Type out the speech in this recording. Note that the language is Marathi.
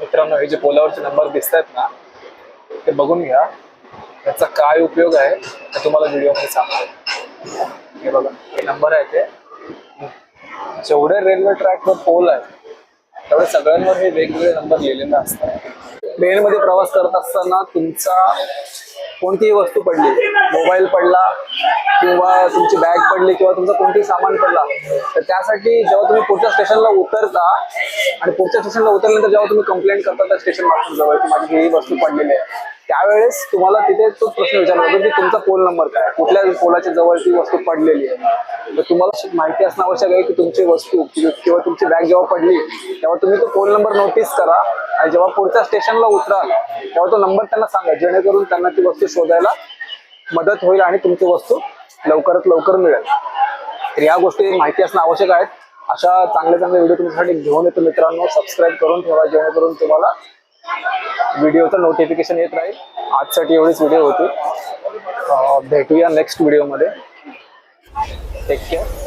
मित्रांनो, हे जे पोलावरचे नंबर दिसत आहेत ना, ते बघून घ्या. याचा काय उपयोग आहे ते तुम्हाला व्हिडिओमध्ये सांगतो. हे बघा, हे नंबर आहे ते. जेवढे रेल्वे ट्रॅकवर पोल आहेत तेवढे सगळ्यांवर हे वेगवेगळे नंबर लिहिलेले असतात. ट्रेनमध्ये प्रवास करत असताना तुमचा कोणतीही वस्तू पडली, मोबाईल पडला किंवा तुमची बॅग पडली किंवा तुमचं कोणतेही सामान पडला, तर त्यासाठी जेव्हा तुम्ही पुढच्या स्टेशनला उतरता आणि पुढच्या स्टेशनला उतरल्यानंतर जेव्हा तुम्ही कंप्लेंट करता त्या स्टेशन मास्टर जवळ की माझी ही वस्तू पडलेली आहे, त्यावेळेस तुम्हाला तिथे तोच प्रश्न विचारला जातो की तुमचा पोल नंबर काय, कुठल्या पोलाच्या जवळ ती वस्तू पडलेली आहे. तर तुम्हाला माहिती असणं आवश्यक आहे की तुमची वस्तू किंवा तुमची बॅग जेव्हा पडली तेव्हा तुम्ही तो पोल नंबर नोटीस करा आणि जेव्हा पुढच्या स्टेशनला उतराल तेव्हा तो नंबर त्यांना सांगा, जेणेकरून त्यांना ती वस्तू शोधायला मदत होईल आणि तुमची वस्तू लवकरात लवकर मिळेल. तर या गोष्टी माहिती असणं आवश्यक आहेत. अशा चांगले चांगले व्हिडिओ तुमच्यासाठी घेऊन येतो मित्रांनो. सबस्क्राईब करून ठेवा जेणेकरून तुम्हाला व्हिडिओचं नोटिफिकेशन येत राहील. आजसाठी एवढीच व्हिडिओ होती. भेटूया नेक्स्ट व्हिडिओमध्ये. Take care.